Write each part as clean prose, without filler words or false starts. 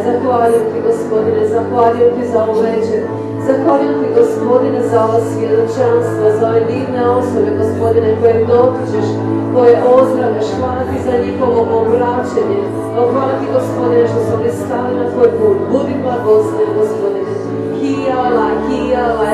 Zahvaljujem ti, Gospodine, zahvaljujem ti za ovu večer. Zahvaljujem ti, Gospodine, za ova svjedočanstva, za ove divne osobe, Gospodine, koje dotičeš, koje ozdravljaš. Hvala ti za njihovo obraćenje. Hvala ti, Gospodine, što su oni stali na tvoj put. Budi blagosloven, Gospodine. Hijala,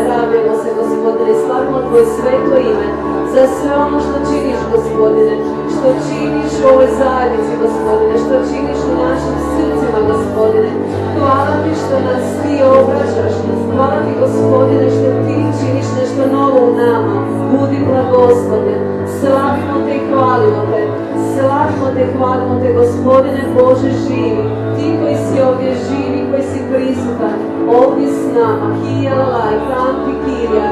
radujemo se, Gospodine, slavimo tvoje sveto ime za sve ono što činiš, Gospodine, što činiš u ovoj zajednici, Gospodine, što činiš u našim srcima, Gospodine. Hvala ti što nas ti obraćaš. Hvala ti, Gospodine, što ti činiš nešto novo u nama. Budi blagosloven. Slavimo te i hvalimo te. Slavimo te i hvalimo te, Gospodine Bože živi. Ti koji si ovdje živi, koji si prisutan, ovdje s nama. Hijalaj, kanti kirja.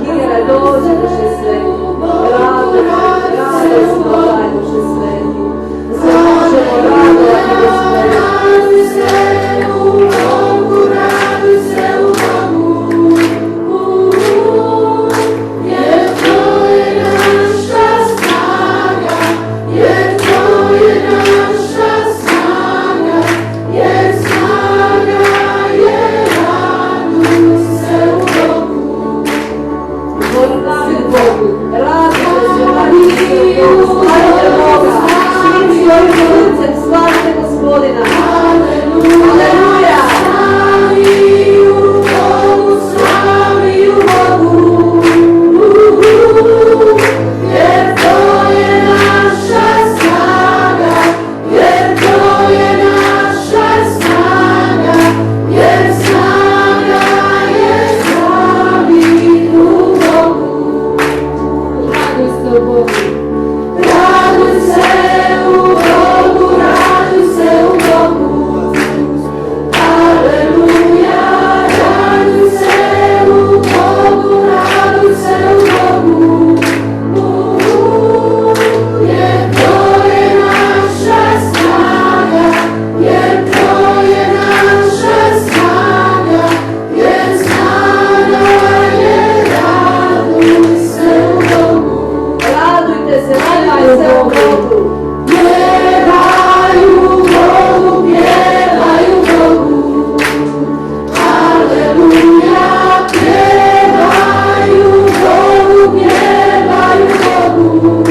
Kirja, dođe duše sveti. Rado smo daj duše sveti. Zamožemo radovati, Gospodine. Raduj se u Bogu, raduj se u Bogu, jer to je naša snaga, jer to je naša snaga, jer snaga je raduj se u Bogu. Raduj se Bogu, raduj se u Bogu, slavite Boga, svim svojim srcem, slavite Gospodina. Aleluja! Slavi u Bogu, jer to je naša snaga, jer to je naša snaga, jer snaga je slavi u Bogu. Raduj se u Bogu. Raduj se u Bogu, raduj se u Bogu. Aleluja, raduj se u Bogu, raduj se u Bogu. Jer to je naša snaga, jer to je naša snaga, jer snaga je raduj se u Bogu. Radujte se, radujte se u Bogu. Pjevaju Bogu, pjevaju Bogu. Aleluja, pjevaju Bogu, pjevaju Bogu.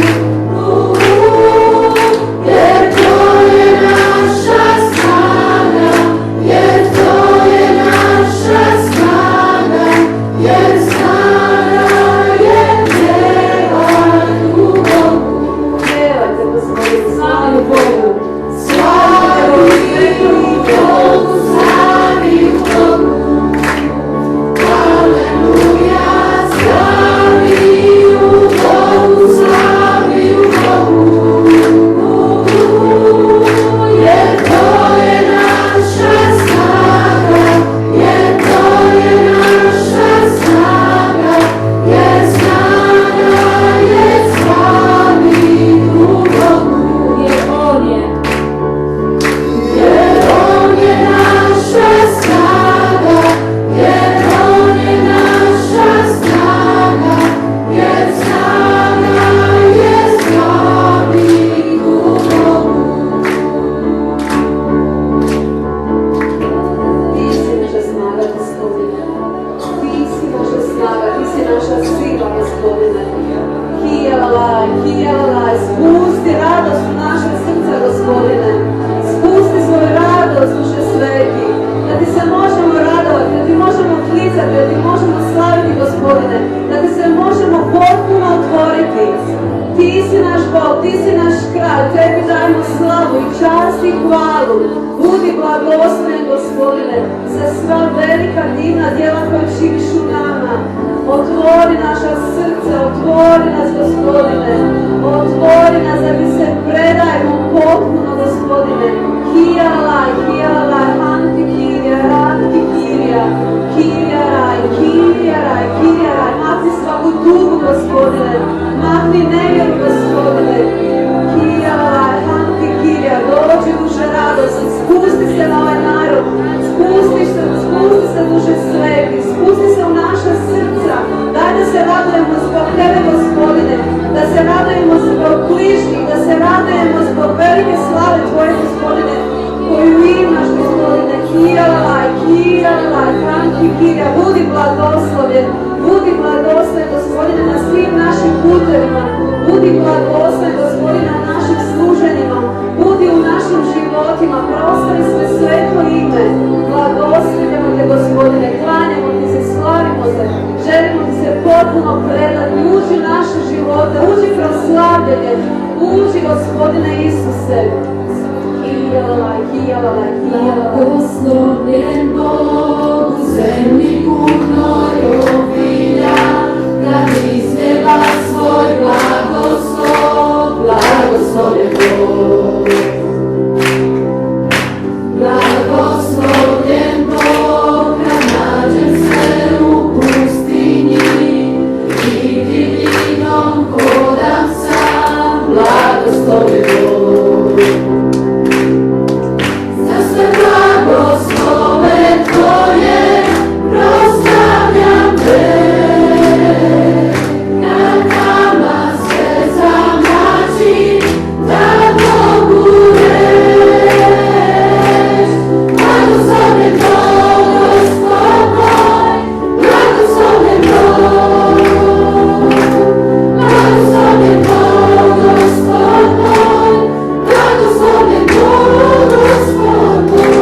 Jer to je naša snaga, jer to je naša snaga, jer snaga je pjevaju Bogu. Pjevajte, Gospodine, slavi Bogu. Slavi Bogu, slavi Bogu. Aleluja, slavi Bogu, slavi Bogu. Jer to je naša snaga, jer to je naša snaga, jer snaga je slavi Bogu. Jer On je. Jer on je naša snaga, jer on je naša snaga, jer snaga je slavi u Bogu. Ti si naša snaga, Gospodine. Ti si naša snaga, ti si naša sila, Gospodine. Hijalaj, spusti radost u naše srca, Gospodine. Spusti svoju radost, duše sveti. Da ti se možemo radovati, da ti možemo klicati, da ti možemo slaviti, Gospodine. Da ti se možemo potpuno otvoriti. Ti si naš Bog, ti si naš kralj, tebi dajemo slavu i čast i hvalu. Budi blagosloven, Gospodine, za sva velika divna djela koja činiš u nama. Otvori naša srca, otvori nas, Gospodine. Otvori nas da ti se predajemo potpuno, Gospodine. Hijalaj, hanti kirja, kirjaraj, makni svaku tugu, Gospodine. bližnjih, da se radujemo zbog velike slave Tvoje, Gospodine, koju imaš, Gospodine. Kijalaj, kanti kirja, budi blagoslovljen, Gospodine, na svim našim putevima, budi blagoslovljen, Gospodine, na našim služenjima, budi u našim životima, proslavi sve sveto ime, blagoslovljamo Te, Gospodine, klanjamo Ti se, slavimo Te, želimo Ti se potpuno predati, uđi u naše živote, uđi kroz slavljenje, uđi, Gospodine Isuse. Blagoslovljen Bog u zemlji punoj obilja, da izljeva svoj blagoslov, blagoslovljen Bog. Blagoslovljen Bog, kad nađem se u pustinji i divljinom hodam sam, blagoslovljen Bog. Za sve blagoslove Tvoje proslavljam Te, kad nama se zamrači, da Bogu reć. Blagoslovljen Bog, Gospod moj, blagoslovljen Bog. Blagoslovljen Bog, Gospod moj, blagoslovljen Bog, Gospod moj.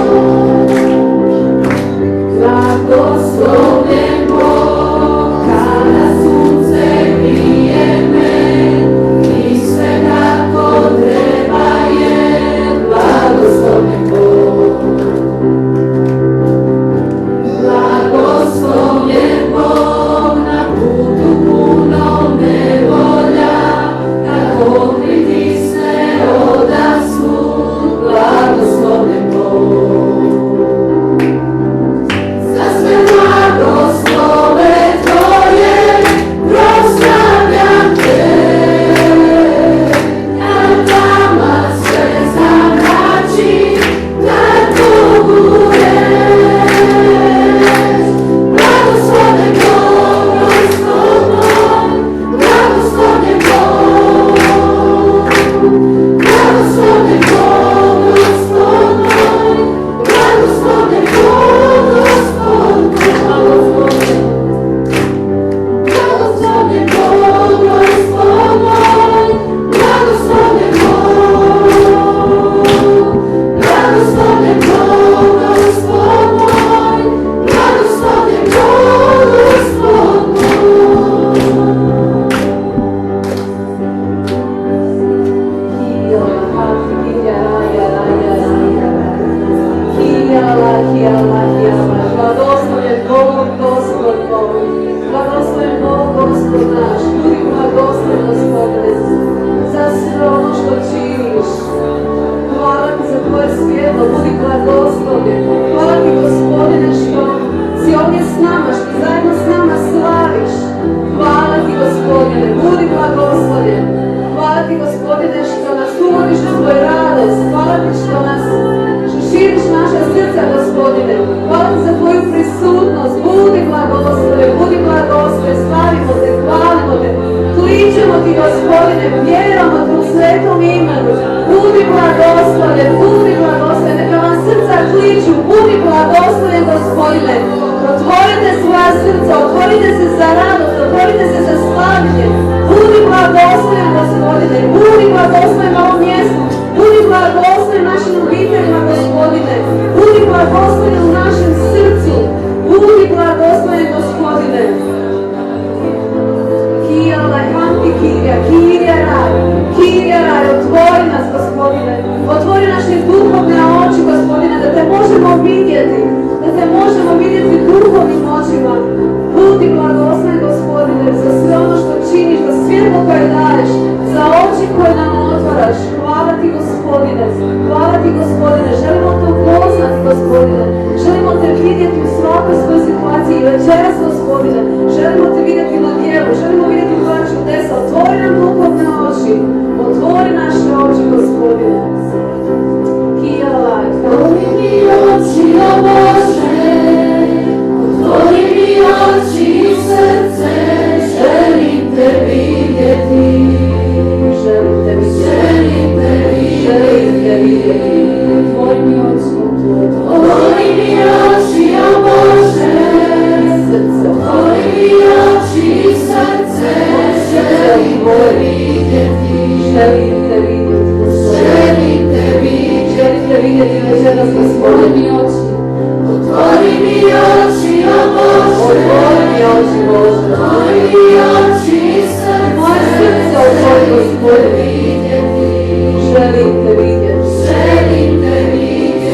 Blagoslovljen Bog, kada sunce grije me i sve kako treba je, blagoslovljen Bog. Blagoslovljen Bog, na putu punom nevolja, kad on pritisne odasvud, blagoslovljen Bog. Za sve blagoslove Tvoje proslavljam Te, kad nama se zamrači, da Bogu reć. Blagoslovljen Bog, Gospod moj, blagoslovljen Bog. Blagoslovljen Bog, Gospod moj, blagoslovljen Bog, Gospod moj. Blagoslovljen Bog, Gospod moj, blagoslovljen Bog. Blagoslovljen Bog, Gospod moj, blagoslovljen Bog, Gospod Blagoslovljen Bog, Gospod moj, blagoslovljen Bog, Gospod naš, budi blagoslovljen, Gospodine, za sve ono što činiš. Hvala Ti za Tvoje svjetlo, budi blagoslovljen. Hvala Ti, Gospodine, što si ovdje s nama, što zajedno s nama slaviš. Hvala Ti, Gospodine, budi blagoslovljen. Hvala Ti, Gospodine, što nas uvodiš u svoj radost. Hvala Ti što širiš naša srca, Gospodine. Hvala Ti za Tvoju prisutnost. Budi blagoslovljen, slavimo Te, hvalimo Te. Kličemo Ti, Gospodine, vjerujemo Te u svetom imenu. Budi blagoslovljen, neka vam srca kliču. Budi blagoslovljen, Gospodine. Otvorite svoja srca, otvorite se za radost, otvorite se za slavljenje. Budi blagoslovljen, Gospodine, budi blagoslovljen na ovom mjestu. Budi blagoslovljen našim obiteljima, Gospodine. Budi blagoslovljen u našem srcu. Budi blagoslovljen, Gospodine. Kirja raj, otvori nas, Gospodine. Otvori naše duhovne oči, Gospodine, da Te možemo vidjeti. Da Te možemo vidjeti duhovnim očima. Budi blagoslovljen, Gospodine, za sve ono što činiš, za svjetlo koje daješ, za oči koje nam otvaraš. Hvala Ti, Gospodine. Hvala Ti, Gospodine. Želimo Te upoznati, Gospodine. Želimo Te vidjeti u svakoj svojoj situaciji i večeras, Gospodine. Želimo Te vidjeti na djelu. Želimo vidjeti Tvoja čudesa. Otvori nam duhovne oči. Otvori naše oči, Gospodine. Otvori mi oči, o Bože, otvori mi oči i srce, želim Te vidjeti. Želim Te vidjeti. Moje srce otvori, Gospodine. Želim te vidjeti.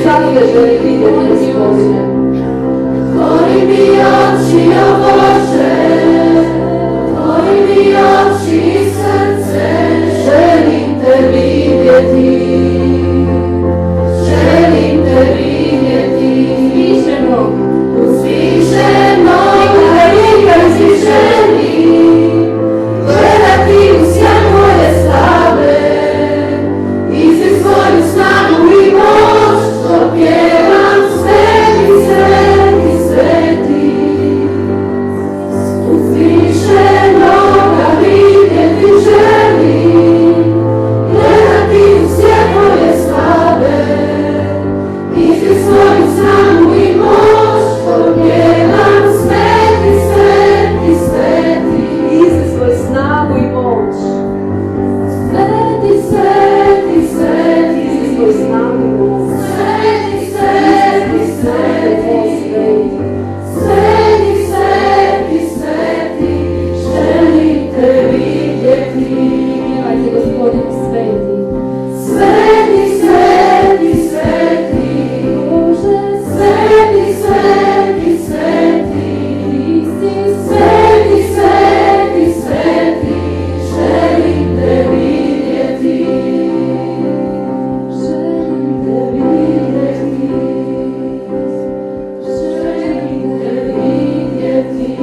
Sad te želim vidjeti, Gospodine. Otvori mi oči, o Bože, otvori mi oči i srce, želim te vidjeti, želim te vidjeti. Uzvišeno, uzvišeni, gledati u sjaj moje slave, izi svoju snagu i moć, opjevam sveti, sveti, sveti. Uzvišeno ga vidjeti želim, gledati u sjaj moje slave, izi svoju snagu i moć, opjevam sveti, sveti, sveti. Izi svoju snagu i moć. Sveti, sveti, sveti, Izi svoju snagu i moć. sveti, sveti, sveti, sveti, sveti, sveti, želim te vidjeti. Pjevajte Gospodinu sveti. Sveti, sveti, sveti, Bože, sveti, sveti, sveti, sveti, sveti, sveti, želim te vidjeti. Želim te vidjeti. Želim te vidjeti.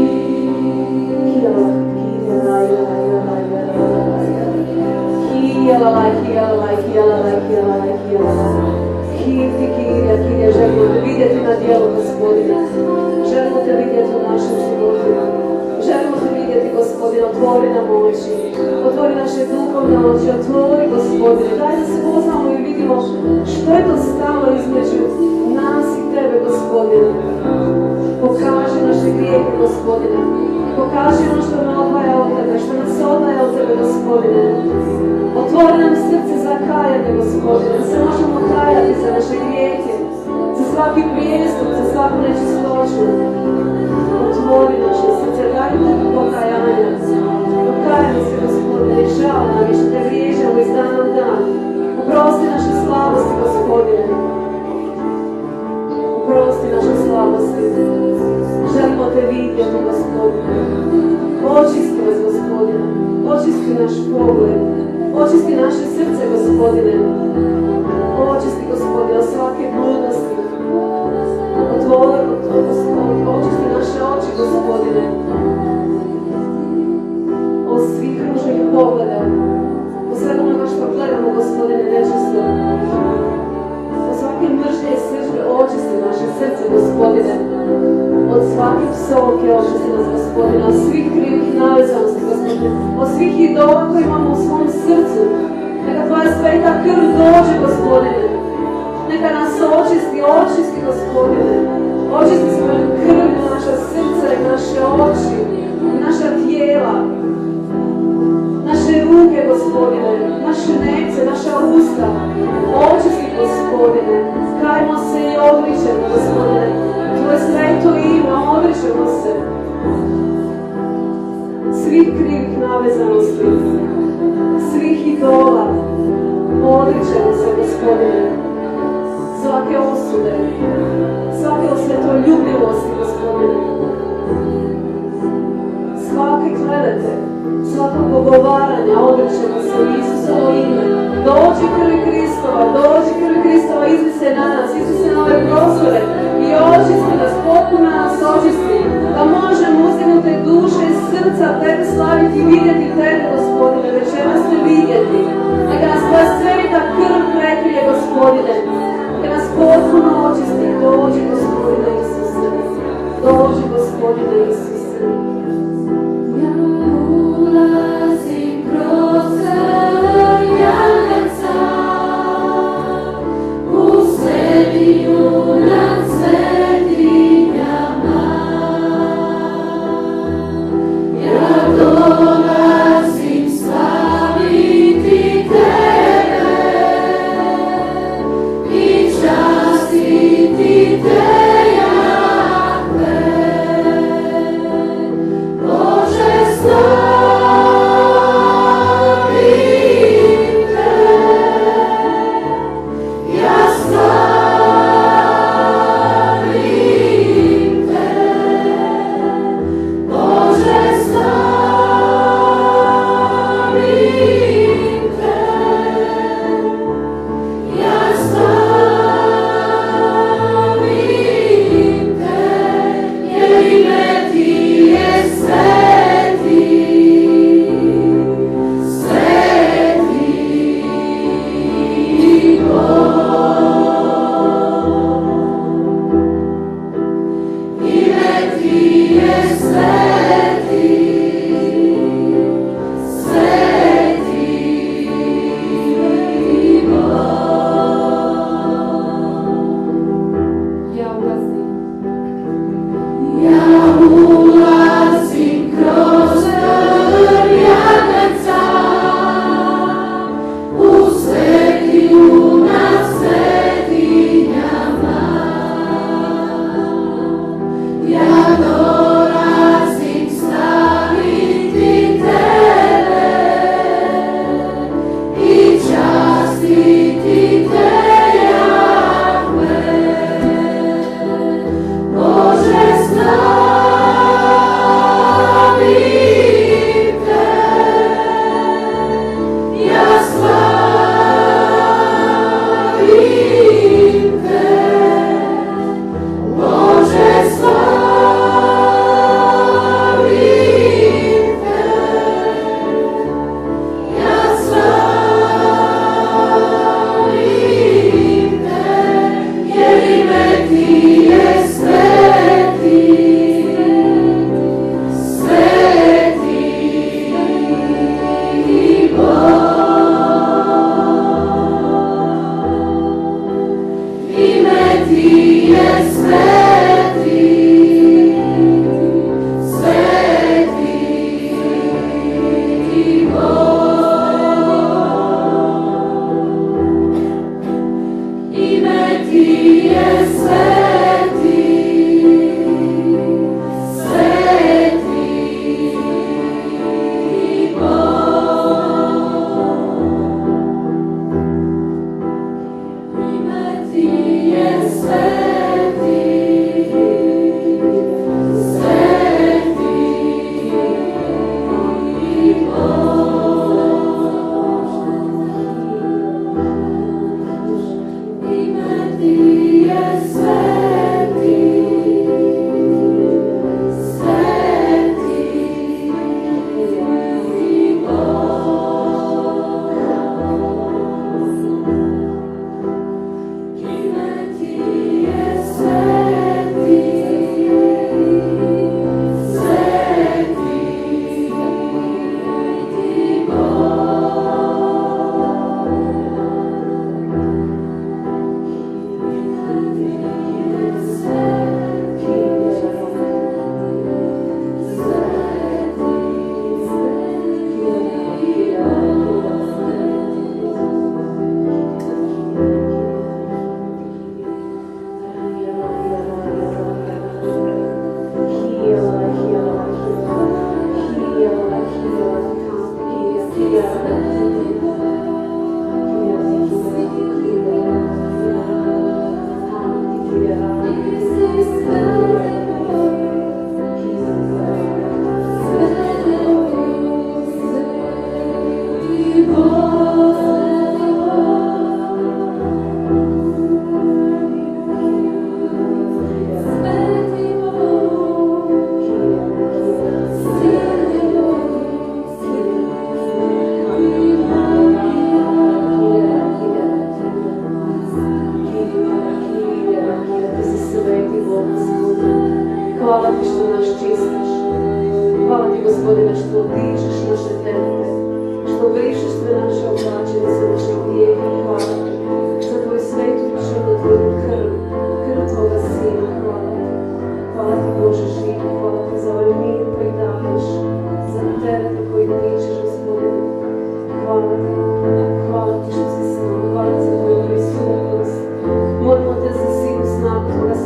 Želimo te vidjeti na djelu, Gospodine. Želimo te vidjeti u našem životu. Želimo te vidjeti, Gospodine. Otvori nam oči. Otvori naše duhovne oči. Otvori, Gospodine. Daj da se poznamo i vidimo što je to stalo između nas i tebe, Gospodine. Pokaži naše grijehe, Gospodine. Pokaži ono što me odvaja od tebe, što nas odvaja od tebe, Gospodine. Otvori nam srce za kajanje, Gospodine. Da se možemo kajati za naše grijehe, za svaki prijestup, za svaku nečistoću. Otvori naše srce, daj nam pokajanje. Pokajamo se, Gospodine, i žao nam je što te vrijeđamo iz dana u dan. Oprosti naše slabosti, Gospodine. Oprosti naše slabosti. Želimo te vidjeti, Gospodine. Očisti nas, Gospodine. Očisti naš pogled. Očisti naše srce, Gospodine. Očisti, Gospodine, od svake bludnosti. Otvori, Gospodine. Očisti naše oči, Gospodine. Od svih ružnih pogleda. Od svega onoga što gledamo, Gospodine, nečisto. Od svake mržnje i sržbe očisti naše srce, Gospodine. Od svake psovke očisti nas, Gospodine. Od svih krivih navezanosti, Gospodine. Od svih idola koje imamo u svom srcu. Neka tvoja sveta krv dođe, Gospodine. Neka nas očisti, očisti, Gospodine. Očisti svojom krvlju naša srca i naše oči, i naša tijela, naše ruke, Gospodine, naše nece, naša usta. Očisti, Gospodine. Kajmo se i odričemo, Gospodine. Tvoje sveto ime, odričemo se svih krivih navezanosti, svih idola. Odričemo se, Gospodine, svake osude, svake osvetoljubljivosti, Gospodine, svake klevete, svakog ogovaranja. Odričemo se u Isusovo ime. Dođi krvi Kristova, izli se na nas, izli se na ove prostore i očisti nas, potpuno nas očisti, da možemo uzdignute duše i srca tebe slaviti i vidjeti tebe, Gospodine, večeras te vidjeti. Neka nas tvoja sveta krv prekrije, Gospodine. Neka nas potpuno očisti. Dođi, Gospodine Isuse. Dođi, Gospodine Isuse. Ja ulazim kroz krv janca, u svetinju nad svetinjama. Ja dolazim slaviti tebe,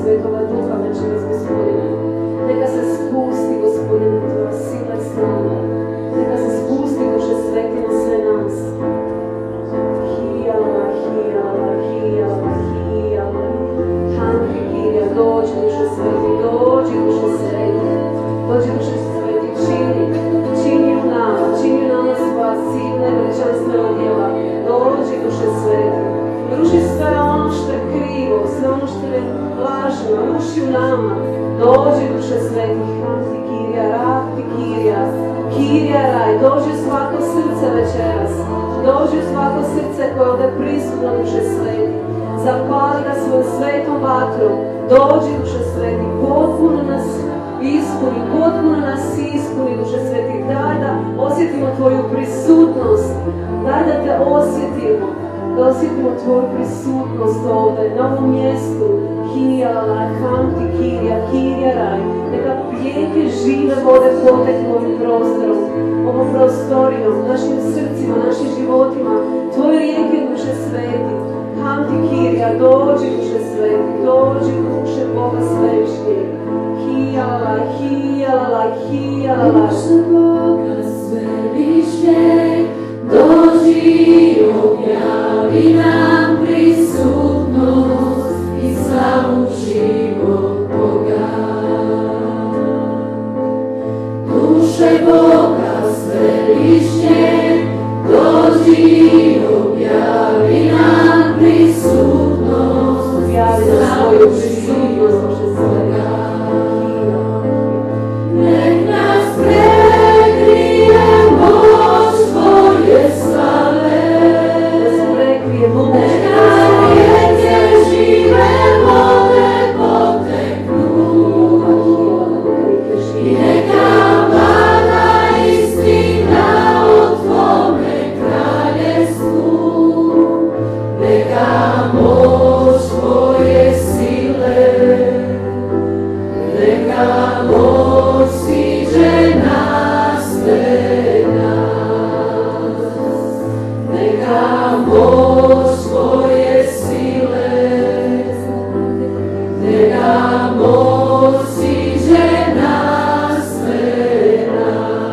Svetoga Duha večeras, Gospodine. Neka se spusti, Gospodine, tvoja sila i snaga. neveličanstvena djela. Dođi duše sveti. Ruši sve ono što je krivo, sve ono što je lažno, ruši u nama. Dođi duše sveti, Hanti Kirija, Rati Kirija, Kirija Raj, dođi u svako srce večeras. Dođi u svako srce koje je ovdje prisutno duše sveti. Zapali ga svojom svetom vatrom. Dođi duše sveti, potpuno nas ispuni duše sveti. Daj da osjetimo tvoju prisutnost. Daj da te osjetimo. Da osjetimo tvoju prisutnost ovdje, na ovom mjestu. Hijalala, Hanti Kirija, Kirija Raj. Neka prijeke žive vode poteknu ovim prostorom, ovom prostorijom, našim srcima, našim životima. Tvoje rijeke duše sveti. Hanti Kirija, dođi duše sveti, dođi duše Boga svevišnjeg. Hijalala, hijalala, hijalala. Duše Boga svevišnjeg, dođi, objavi nam prisutnost i slavu život Boga. Duše Boga svevišnjeg, dođi, objavi nam prisutnost, Objavi nam svoju prisutnost duše sveti. nek nas prekrije moć tvoje slave, Da se prekrije moć neka rijeke žive vode poteknu i neka vlada istina o tvome kraljestvu, neka moć tvoje sile, neka moć siđe na sve nas, neka moć tvoje sile, neka moć siđe na sve nas.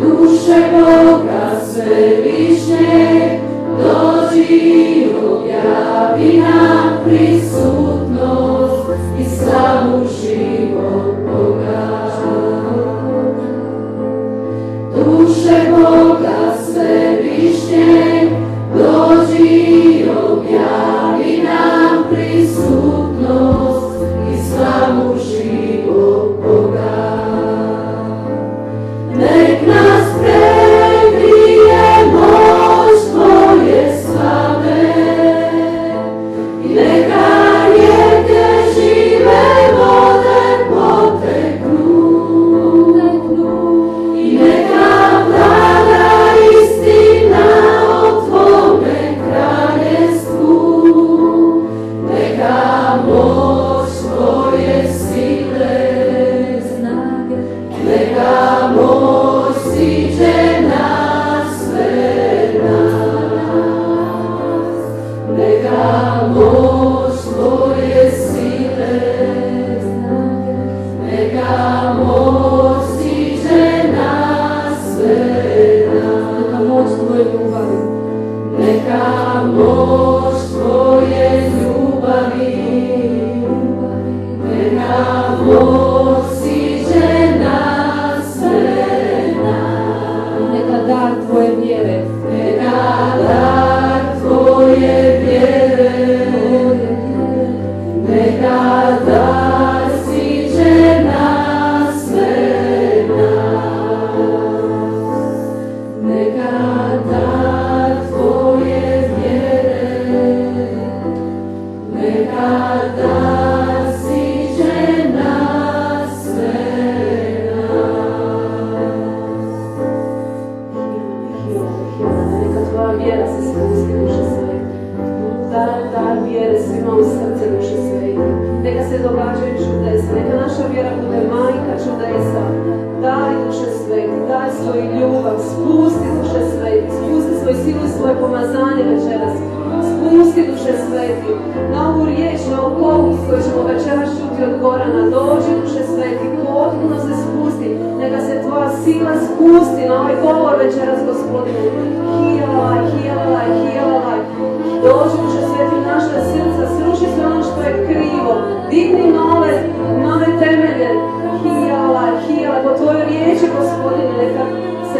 Duše Boga svevišnjeg, dođi, objavi nam prisutnost i slavu život Boga. Duše Boga svevišnjeg, dođi, objavi nam prisutnost i slavu život Boga. Nek nas prekrije moć tvoje slave i neka rijeke žive vode poteknu i neka vlada istina o tvome kraljestvu, neka moć tvoje sile, neka moć siđe na sve nas, neka moć tvoje sile, neka moć siđe na sve nas, neka moć tvoje ljubavi, neka moć tvoje ljubavi, neka moć siđe na sve nas, neka dar tvoje vjere, neka dar tvoje vjere, neka dar siđe na sve nas, neka dar tvoje vjere, neka dar siđe na sve nas. Neka tvoja vjera se spusti duše sveti. Dar vjere svima u srce duše sveti. Neka se događaju čudesa. Neka naša vjera bude majka čudesa. Daj duše sveti, daj svoju ljubav, spusti duše sveti, spusti svoju silu i svoje pomazanje večeras. Spusti duše sveti na ovu riječ, na ovu poruku koju ćemo večeras čuti od Gorana. Dođi duše sveti, potpuno se spusti. Neka se tvoja sila spusti na ovaj govor večeras, Gospodine. Hijalaj, hijalaj, hijalaj. Dođi duše sveti u naša srca, sruši sve ono što je krivo. Digni nove temelje. Hijalaj, hijalaj. Po tvojoj riječi, Gospodine, neka se